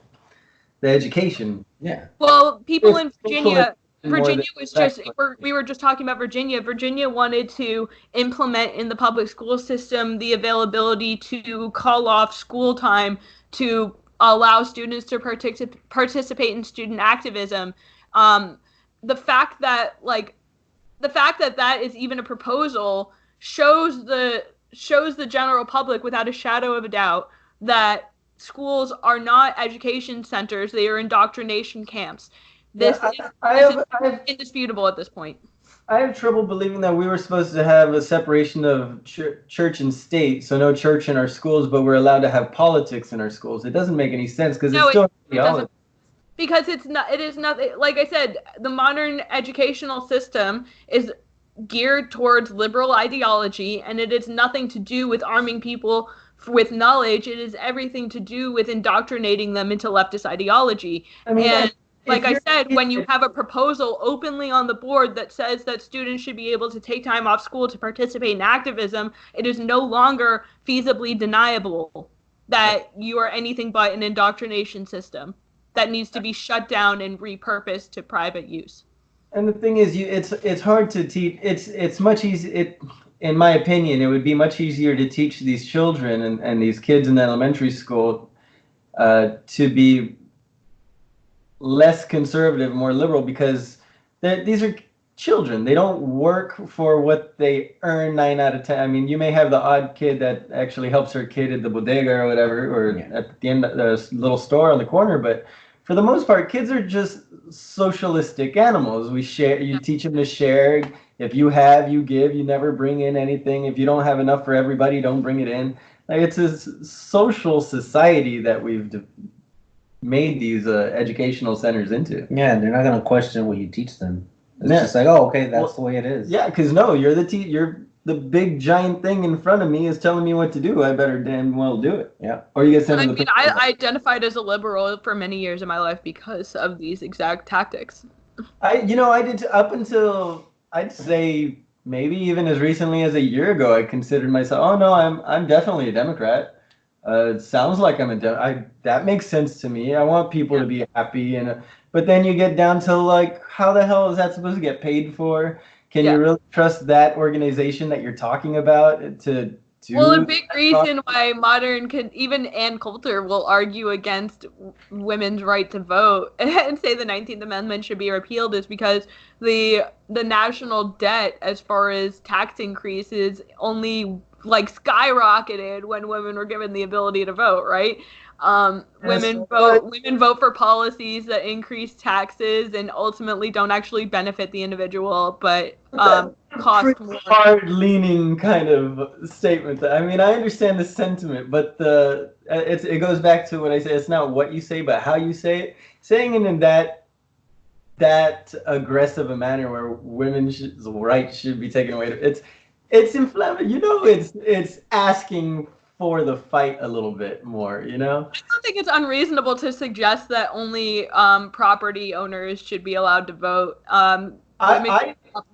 Speaker 2: education.
Speaker 3: Yeah.
Speaker 1: Well, people in Virginia we were just talking about Virginia. Virginia wanted to implement in the public school system the availability to call off school time to allow students to participate in student activism. The fact that that is even a proposal shows the general public without a shadow of a doubt that schools are not education centers; they are indoctrination camps. This is indisputable at this point.
Speaker 2: I have trouble believing that we were supposed to have a separation of church and state, so no church in our schools, but we're allowed to have politics in our schools. It doesn't make any sense because it's still theology.
Speaker 1: Because it is not, like I said, the modern educational system is geared towards liberal ideology, and it is nothing to do with arming people with knowledge. It is everything to do with indoctrinating them into leftist ideology. I mean, and like I said, when you have a proposal openly on the board that says that students should be able to take time off school to participate in activism, it is no longer feasibly deniable that you are anything but an indoctrination system that needs to be shut down and repurposed to private use.
Speaker 2: And the thing is, it's hard to teach. It's much easier. In my opinion, it would be much easier to teach these children and these kids in elementary school to be less conservative, more liberal, because these are children. They don't work for what they earn 9 out of 10. I mean, you may have the odd kid that actually helps her kid at the bodega or whatever, or at the end of the little store on the corner, but for the most part, kids are just socialistic animals. We share. You teach them to share. If you have, you give. You never bring in anything. If you don't have enough for everybody, don't bring it in. Like, it's a social society that we've made these educational centers into.
Speaker 3: Yeah, they're not gonna question what you teach them. It's just like, oh, okay, that's the way it is.
Speaker 2: Yeah, because no, you're the big giant thing in front of me is telling me what to do. I better damn well do it.
Speaker 3: Yeah.
Speaker 2: Or you get sent to
Speaker 1: the. I identified as a liberal for many years in my life because of these exact tactics.
Speaker 2: I did up until I'd say maybe even as recently as a year ago. I considered myself. Oh no, I'm definitely a Democrat. It sounds like I'm that makes sense to me. I want people to be happy, but then you get down to like, how the hell is that supposed to get paid for? Can you really trust that organization that you're talking about to do?
Speaker 1: Well, a big reason why even Ms Coulter will argue against women's right to vote and say the 19th Amendment should be repealed is because the national debt as far as tax increases only skyrocketed when women were given the ability to vote, right? Women vote for policies that increase taxes and ultimately don't actually benefit the individual, but cost more.
Speaker 2: Hard-leaning kind of statement. I mean, I understand the sentiment, but it goes back to what I say. It's not what you say, but how you say it. Saying it in that aggressive a manner where women's rights should be taken away. It's inflammatory. It's asking for the fight a little bit more, I don't
Speaker 1: think it's unreasonable to suggest that only property owners should be allowed to vote.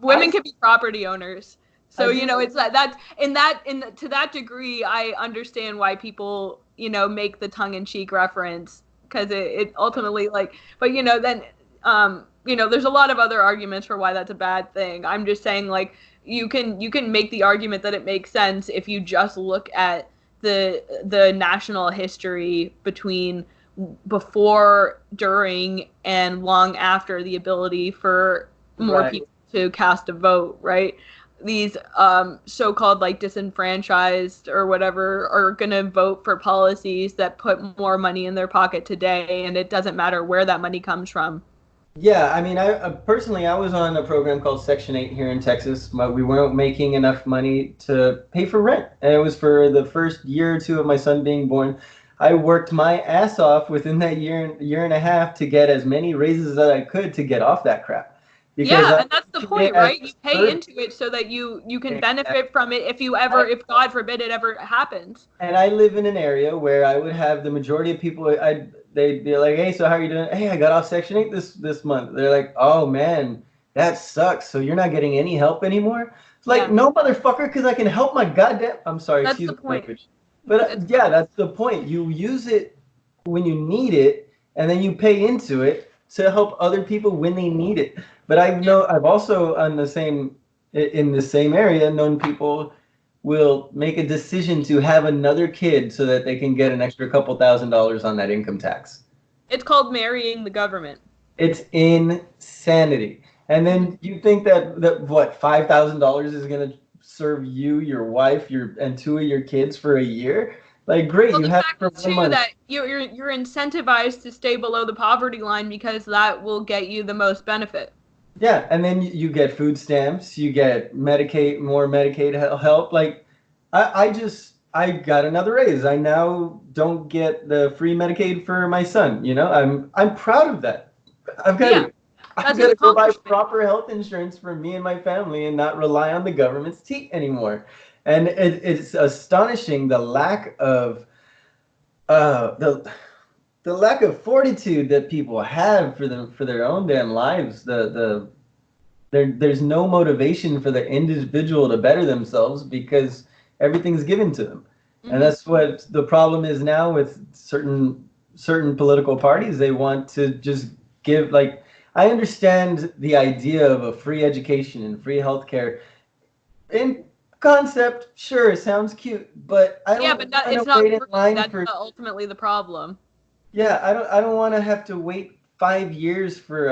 Speaker 1: Women can be property owners. So, it's to that degree, I understand why people, make the tongue-in-cheek reference, because it ultimately, but, then, there's a lot of other arguments for why that's a bad thing. I'm just saying, you can make the argument that it makes sense if you just look at the national history between before, during, and long after the ability for more people to cast a vote, right? These so-called disenfranchised or whatever are going to vote for policies that put more money in their pocket today, and it doesn't matter where that money comes from.
Speaker 2: Yeah, I mean, I personally, I was on a program called Section 8 here in Texas, but we weren't making enough money to pay for rent. And it was for the first year or two of my son being born. I worked my ass off within that year and a half to get as many raises as I could to get off that crap. Because
Speaker 1: Yeah,
Speaker 2: I
Speaker 1: and that's the
Speaker 2: treated it
Speaker 1: point,
Speaker 2: as
Speaker 1: right?
Speaker 2: a
Speaker 1: You pay
Speaker 2: service.
Speaker 1: into it so that you can benefit from it if you ever, if God forbid it ever happens.
Speaker 2: And I live in an area where I would have the majority of people. They'd be like, "Hey, so how are you doing?" "Hey, I got off Section 8 this month." They're like, "Oh man, that sucks. So you're not getting any help anymore?" It's like,
Speaker 1: Yeah,
Speaker 2: no, motherfucker, because I can help my goddamn. I'm sorry,
Speaker 1: that's
Speaker 2: excuse
Speaker 1: the
Speaker 2: my
Speaker 1: point.
Speaker 2: language, but
Speaker 1: It's
Speaker 2: yeah, that's the point. You use it when you need it, and then you pay into it to help other people when they need it. But I've also on the same in the same area known people will make a decision to have another kid so that they can get an extra couple $1,000s on that income tax.
Speaker 1: it's called marrying the government.
Speaker 2: It's insanity. And then you think that what, $5,000 is going to serve you, your wife, and two of your kids for a year? Like, great,
Speaker 1: Well,
Speaker 2: you
Speaker 1: the
Speaker 2: have
Speaker 1: fact
Speaker 2: it
Speaker 1: is
Speaker 2: for one
Speaker 1: too
Speaker 2: month.
Speaker 1: that you're incentivized to stay below the poverty line because that will get you the most benefit.
Speaker 2: Yeah, and then you get food stamps, you get Medicaid, more Medicaid help. Like, I got another raise. I now don't get the free Medicaid for my son. I'm proud of that. I've got
Speaker 1: Yeah,
Speaker 2: to I've
Speaker 1: that's an
Speaker 2: got to go buy
Speaker 1: accomplishment.
Speaker 2: proper health insurance for me and my family and not rely on the government's teat anymore. And it's astonishing the lack of uh the the lack of fortitude that people have for their own damn lives. There's no motivation for the individual to better themselves because everything's given to them. And
Speaker 1: Hmm.
Speaker 2: that's what the problem is now with certain political parties. They want to just give, like, I understand the idea of a free education and free healthcare in concept. Sure, it sounds cute, but I
Speaker 1: Yeah,
Speaker 2: don't
Speaker 1: but that,
Speaker 2: want
Speaker 1: it's
Speaker 2: to
Speaker 1: not
Speaker 2: wait in
Speaker 1: free.
Speaker 2: line
Speaker 1: That's
Speaker 2: for.
Speaker 1: ultimately the problem.
Speaker 2: Yeah, I don't want to have to wait 5 years for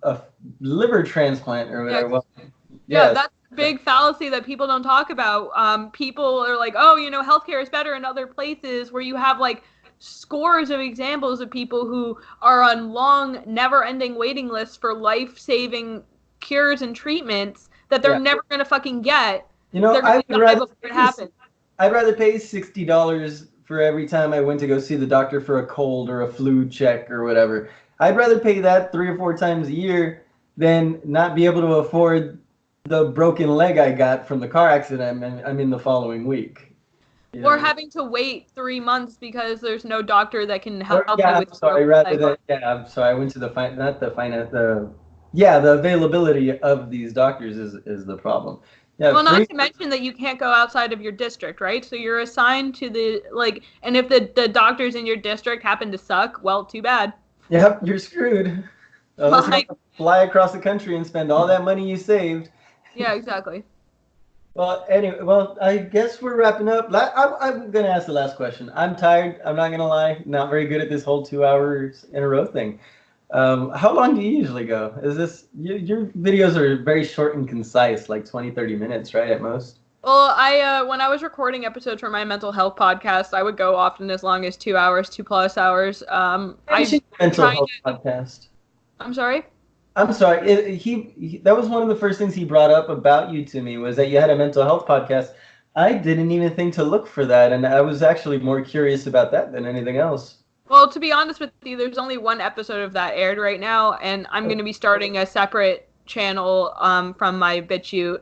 Speaker 2: a liver transplant or
Speaker 1: Yeah,
Speaker 2: whatever. Well,
Speaker 1: yeah,
Speaker 2: yes.
Speaker 1: that's a big fallacy that people don't talk about. People are like, oh, healthcare is better in other places where you have like scores of examples of people who are on long, never-ending waiting lists for life-saving cures and treatments that they're
Speaker 2: Yeah.
Speaker 1: never gonna fucking get.
Speaker 2: You know,
Speaker 1: They're gonna die before it happens.
Speaker 2: I'd rather pay $60 for every time I went to go see the doctor for a cold or a flu check or whatever. I'd rather pay that 3 or 4 times a year than not be able to afford the broken leg I got from the car accident I'm in the following week. You
Speaker 1: Or
Speaker 2: know?
Speaker 1: having to wait 3 months because there's no doctor that can
Speaker 2: Or
Speaker 1: help you
Speaker 2: yeah,
Speaker 1: with
Speaker 2: I'm
Speaker 1: your
Speaker 2: sorry.
Speaker 1: broken
Speaker 2: Rather
Speaker 1: leg.
Speaker 2: than yeah, I'm sorry. I went to not the finance the yeah the availability of these doctors is the problem. Yeah,
Speaker 1: Well,
Speaker 2: free.
Speaker 1: not to mention that you can't go outside of your district, right? So you're assigned to the like, and if the doctors in your district happen to suck, well, too bad.
Speaker 2: Yep, you're screwed. Unless you want
Speaker 1: Like,
Speaker 2: to fly across the country and spend all that money you saved.
Speaker 1: yeah, exactly.
Speaker 2: Well, anyway, well, I guess we're wrapping up. I'm gonna ask the last question. I'm tired. I'm not gonna lie. Not very good at this whole 2 hours in a row thing. How long do you usually go? Is this your videos are very short and concise, like 20, 30 minutes, right, at most?
Speaker 1: Well, I when I was recording episodes for my mental health podcast, I would go often as long as 2 hours, 2+ hours. I
Speaker 2: Mention mental
Speaker 1: trying
Speaker 2: health
Speaker 1: to.
Speaker 2: podcast.
Speaker 1: I'm sorry.
Speaker 2: I'm sorry. That was one of the first things he brought up about you to me was that you had a mental health podcast. I didn't even think to look for that, and I was actually more curious about that than anything else.
Speaker 1: Well, to be honest with you, there's only one episode of that aired right now, and I'm going to be starting a separate channel from my BitChute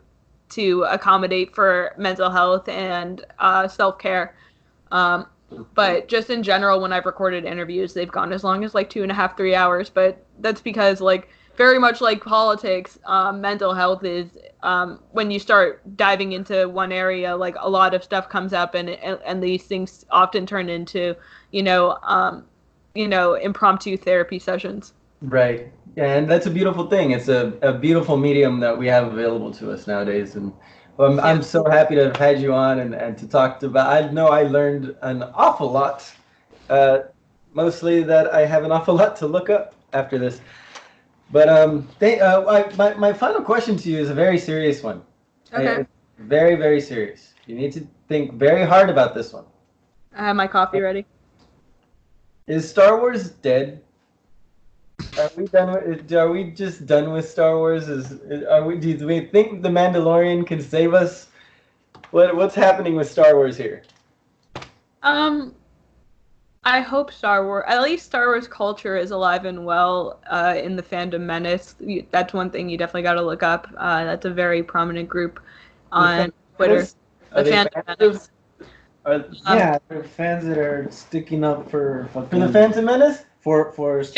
Speaker 1: to accommodate for mental health and self-care. Um, but just in general, when I've recorded interviews, they've gone as long as like 2.5, 3 hours. But that's because, like, very much like politics, mental health is when you start diving into one area, like a lot of stuff comes up, and these things often turn into, you know, um, impromptu therapy sessions.
Speaker 2: Right. And that's a beautiful thing. It's a beautiful medium that we have available to us nowadays. And
Speaker 1: Yeah.
Speaker 2: I'm so happy to have had you on and to talk about. I know I learned an awful lot, uh, mostly that I have an awful lot to look up after this. But my final question to you is a very serious one.
Speaker 1: Okay.
Speaker 2: It's very, very serious. You need to think very hard about this one.
Speaker 1: I have my coffee ready.
Speaker 2: Is Star Wars dead? Are we done with? Are we just done with Star Wars? Are we? Do we think the Mandalorian can save us? What's happening with Star Wars here?
Speaker 1: Um, I hope at least Star Wars culture is alive and well in the Fandom Menace. That's one thing you definitely got to look up. That's a very prominent group on Twitter.
Speaker 2: Are
Speaker 1: The
Speaker 2: they
Speaker 1: Fandom
Speaker 2: fans
Speaker 1: Menace.
Speaker 3: Yeah, they're fans that are sticking up for fucking
Speaker 2: the Phantom Menace?
Speaker 3: for Star Wars.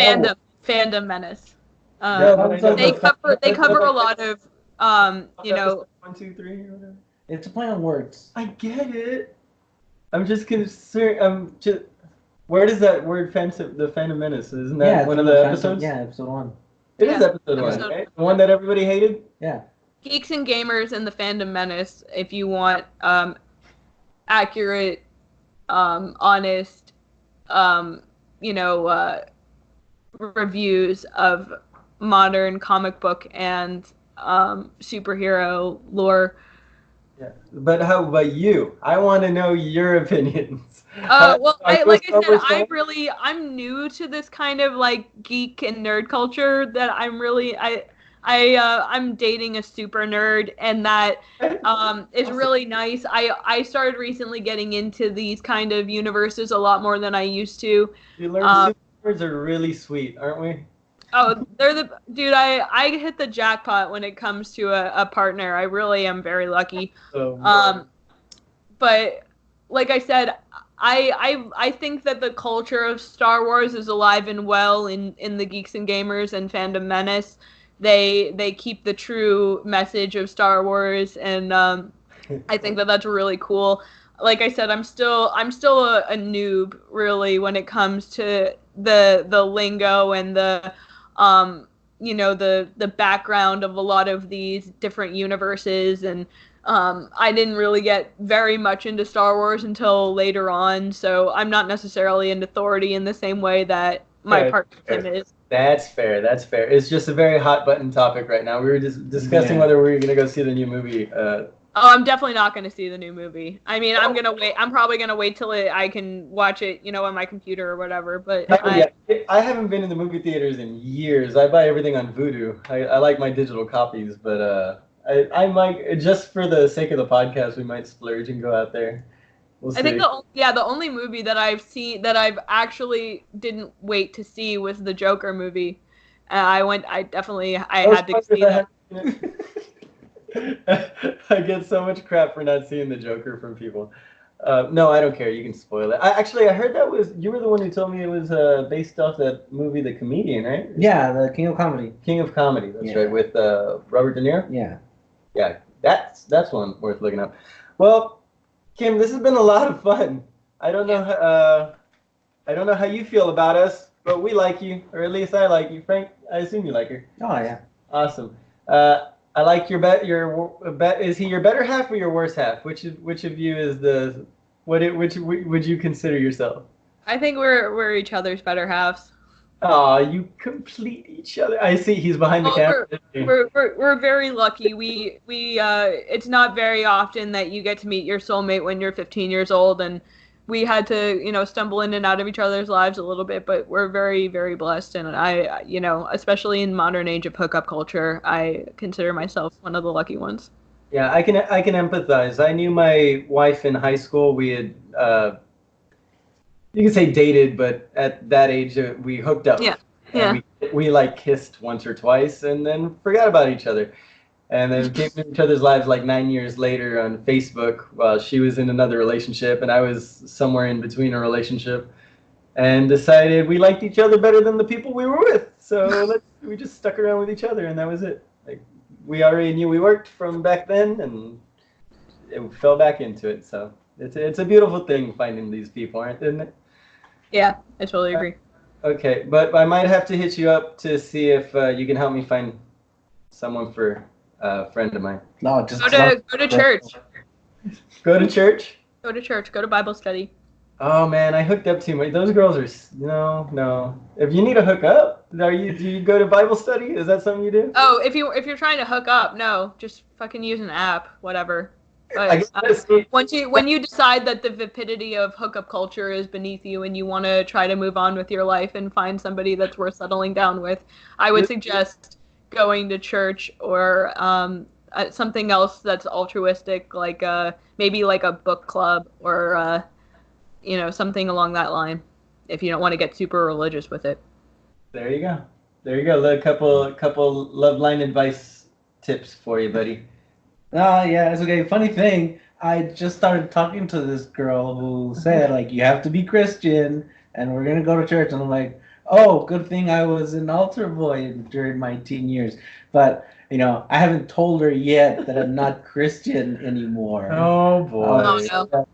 Speaker 1: Fandom Menace.
Speaker 2: No, but I know
Speaker 1: They cover a lot of you know.
Speaker 2: 1, 2, 3 or whatever.
Speaker 3: It's a play on words.
Speaker 2: I get it. I'm just concerned. Where does that word the Phantom Menace? Isn't that
Speaker 3: Yeah,
Speaker 2: one of the episodes?
Speaker 3: Yeah, episode 1.
Speaker 2: It is episode 1, right? The one that everybody hated?
Speaker 3: Yeah.
Speaker 1: Geeks and Gamers and the Fandom Menace, if you want accurate, honest, reviews of modern comic book and superhero lore.
Speaker 2: Yeah, but how about you? I want to know your opinions.
Speaker 1: Well, like I said, I'm new to this kind of like geek and nerd culture that I'm dating a super nerd, and that is really nice. I started recently getting into these kind of universes a lot more than I used to.
Speaker 2: You learn super nerds are really sweet, aren't we?
Speaker 1: Oh, dude, I hit the jackpot when it comes to a partner. I really am very lucky. But like I said, I think that the culture of Star Wars is alive and well in the Geeks and Gamers and Fandom Menace. They keep the true message of Star Wars, and I think that that's really cool. Like I said, I'm still a noob really when it comes to the lingo and the the background of a lot of these different universes, and I didn't really get very much into Star Wars until later on, so I'm not necessarily an authority in the same way that my partner Tim is.
Speaker 2: That's fair. It's just a very hot button topic right now. We were just discussing whether we were going to go see the new movie.
Speaker 1: I'm definitely not going to see the new movie. I mean, I'm gonna wait. I'm probably gonna wait till I can watch it, on my computer or whatever. But
Speaker 2: I haven't been in the movie theaters in years. I buy everything on Vudu. I like my digital copies, but I might, just for the sake of the podcast, we might splurge and go out there. We'll see.
Speaker 1: I think the only movie that I've actually didn't wait to see was the Joker movie. I had to see that.
Speaker 2: I get so much crap for not seeing the Joker from people. No, I don't care. You can spoil it. I heard you were the one who told me it was based off that movie, The Comedian, right?
Speaker 3: Yeah, the King of Comedy.
Speaker 2: King of Comedy, that's right, with Robert De Niro.
Speaker 3: Yeah.
Speaker 2: Yeah, that's one worth looking up. Well, Kim, this has been a lot of fun. I don't know how you feel about us, but we like you, or at least I like you. Frank, I assume you like her.
Speaker 3: Oh yeah.
Speaker 2: Awesome. I like your bet. Is he your better half or your worse half? Which of you is which would you consider yourself?
Speaker 1: I think we're each other's better halves.
Speaker 2: Oh, you complete each other. I see. He's behind the camera.
Speaker 1: We're very lucky. We it's not very often that you get to meet your soulmate when you're 15 years old, and we had to stumble in and out of each other's lives a little bit, but we're very, very blessed. And I especially in modern age of hookup culture, I consider myself one of the lucky ones.
Speaker 2: Yeah, I can empathize. I knew my wife in high school. We had you can say dated, but at that age we hooked up.
Speaker 1: Yeah.
Speaker 2: And we like kissed once or twice and then forgot about each other. And then came into each other's lives like 9 years later on Facebook while she was in another relationship and I was somewhere in between a relationship, and decided we liked each other better than the people we were with. So we just stuck around with each other and that was it. Like, we already knew we worked from back then and it fell back into it. So it's a beautiful thing finding these people, isn't it?
Speaker 1: Yeah, I totally agree.
Speaker 2: Okay, but I might have to hit you up to see if you can help me find someone for a friend of mine.
Speaker 3: No, just
Speaker 1: go to church.
Speaker 2: Go to church?
Speaker 1: Go to church. Go to Bible study.
Speaker 2: Oh man, I hooked up too much. Those girls are no. If you need to hook up, do you go to Bible study? Is that something you do?
Speaker 1: Oh, if you're trying to hook up, no, just fucking use an app, whatever. But when you decide that the vapidity of hookup culture is beneath you and you want to try to move on with your life and find somebody that's worth settling down with, I would suggest going to church or something else that's altruistic, like maybe like a book club or something along that line, if you don't want to get super religious with it.
Speaker 2: There you go. A couple love line advice tips for you, buddy.
Speaker 3: Yeah, it's okay. Funny thing, I just started talking to this girl who said, like, you have to be Christian, and we're going to go to church. And I'm like, oh, good thing I was an altar boy during my teen years. But, I haven't told her yet that I'm not Christian anymore.
Speaker 2: Oh, boy.
Speaker 1: Oh, no.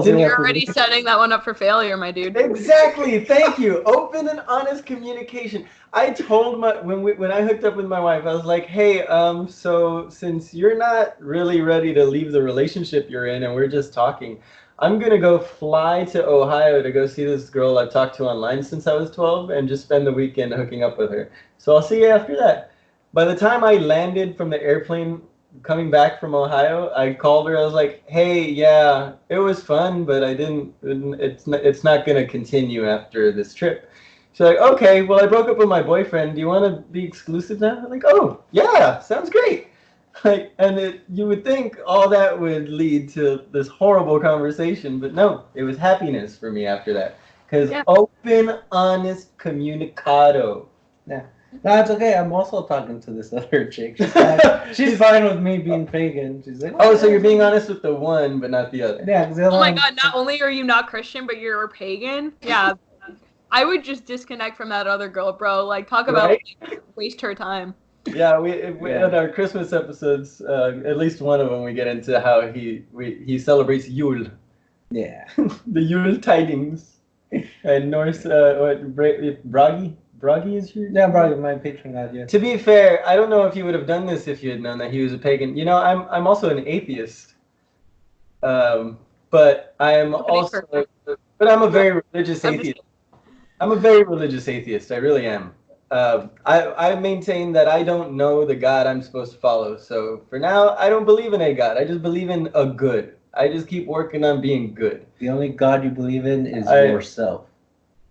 Speaker 1: You're already setting that one up for failure, my dude.
Speaker 2: Exactly. Thank you. Open and honest communication. I told when I hooked up with my wife, I was like, hey, so since you're not really ready to leave the relationship you're in and we're just talking, I'm going to go fly to Ohio to go see this girl I've talked to online since I was 12 and just spend the weekend hooking up with her. So I'll see you after that. By the time I landed from the airplane coming back from Ohio, I called her. I was like, hey, yeah, it was fun, but it's not going to continue after this trip. She's like, okay, well, I broke up with my boyfriend. Do you want to be exclusive now? I'm like, oh, yeah, sounds great. You would think all that would lead to this horrible conversation, but no, it was happiness for me after that. Because open, honest communicado.
Speaker 3: Yeah. No, it's okay. I'm also talking to this other chick. She's fine with me being pagan. She's like,
Speaker 2: oh, so you're being honest with the one, but not the other.
Speaker 3: Yeah.
Speaker 1: Oh my God! Not only are you not Christian, but you're a pagan. Yeah, I would just disconnect from that other girl, bro. Like, talk about waste her time.
Speaker 2: Yeah, we in our Christmas episodes, at least one of them, we get into how he celebrates Yule.
Speaker 3: Yeah.
Speaker 2: The Yule tidings. And Norse, Bragi? Bragi is your...
Speaker 3: Yeah, Bragi, my patron god, yeah.
Speaker 2: To be fair, I don't know if you would have done this if you had known that he was a pagan. I'm also an atheist. But I am also... But I'm a very religious atheist. I'm a very religious atheist. I really am. I maintain that I don't know the God I'm supposed to follow. So for now, I don't believe in a God. I just believe in a good. I just keep working on being good.
Speaker 3: The only God you believe in is yourself.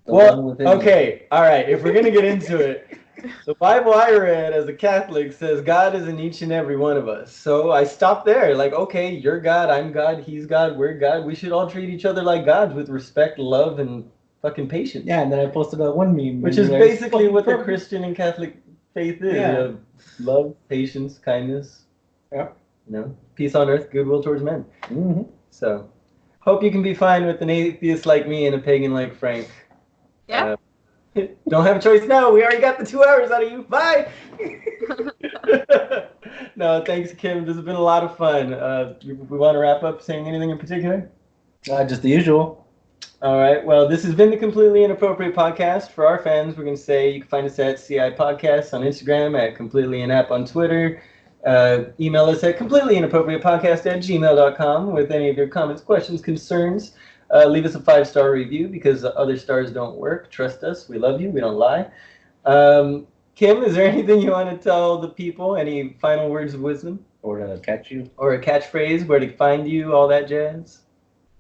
Speaker 2: Okay, all right. If we're going to get into it, the Bible I read as a Catholic says God is in each and every one of us. So I stopped there. Like, okay, you're God, I'm God, he's God, we're God. We should all treat each other like gods with respect, love, and fucking patience.
Speaker 3: Yeah, and then I posted that one meme.
Speaker 2: Which is basically what the Christian and Catholic faith is.
Speaker 3: Yeah.
Speaker 2: Love, patience, kindness.
Speaker 3: Yeah.
Speaker 2: Peace on earth, goodwill towards men.
Speaker 3: Mm-hmm.
Speaker 2: So, hope you can be fine with an atheist like me and a pagan like Frank.
Speaker 1: Yeah.
Speaker 2: Don't have a choice now. We already got the 2 hours out of you. Bye. No, thanks, Kim. This has been a lot of fun. We want to wrap up saying anything in particular?
Speaker 3: Just the usual.
Speaker 2: All right. Well, this has been the Completely Inappropriate Podcast. For our fans, we're going to say you can find us at CI Podcasts on Instagram, at Completely Inap on Twitter. Email us at completelyinappropriatepodcast@gmail.com with any of your comments, questions, concerns. Leave us a 5-star review because the other stars don't work. Trust us. We love you. We don't lie. Kim, is there anything you want to tell the people? Any final words of wisdom?
Speaker 3: Or to catch you?
Speaker 2: Or a catchphrase, where to find you, all that jazz?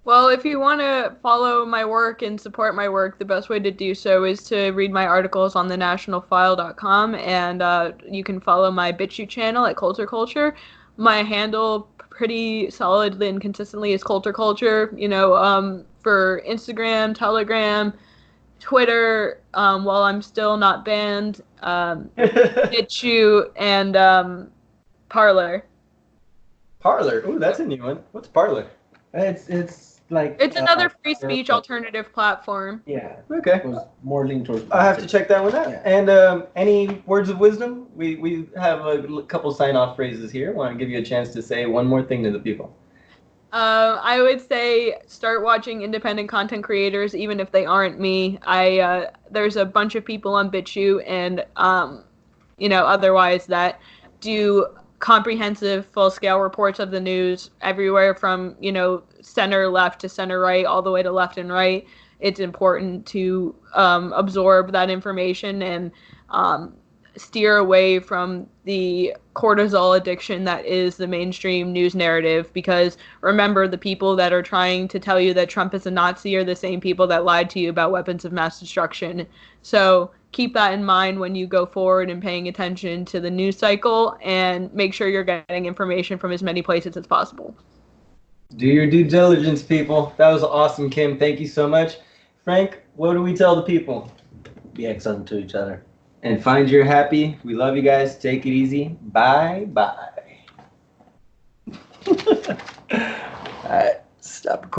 Speaker 1: Well, if you want to follow my work and support my work, the best way to do so is to read my articles on thenationalfile.com, and you can follow my BitChute channel at Coulter Culture. My handle pretty solidly and consistently is Coulter Culture, for Instagram, Telegram, Twitter, while I'm still not banned, BitChute, and Parler.
Speaker 2: Parler? Ooh, that's a new one. What's Parler?
Speaker 3: It's like...
Speaker 1: It's another free speech alternative platform.
Speaker 3: Yeah.
Speaker 2: Okay.
Speaker 3: It was more leaning towards...
Speaker 2: I'll have to check that one out. Yeah. And any words of wisdom? We have a couple sign-off phrases here. I want to give you a chance to say one more thing to the people.
Speaker 1: I would say start watching independent content creators, even if they aren't me. There's a bunch of people on BitChute and, otherwise that do comprehensive full-scale reports of the news everywhere from, center left to center right, all the way to left and right. It's important to absorb that information and steer away from the cortisol addiction that is the mainstream news narrative, because remember, the people that are trying to tell you that Trump is a Nazi are the same people that lied to you about weapons of mass destruction. So keep that in mind when you go forward and paying attention to the news cycle, and make sure you're getting information from as many places as possible.
Speaker 2: Do your due diligence, people. That was awesome, Kim. Thank you so much. Frank, what do we tell the people?
Speaker 3: Be excellent to each other.
Speaker 2: And find your happy. We love you guys. Take it easy. Bye. All right. Stop recording.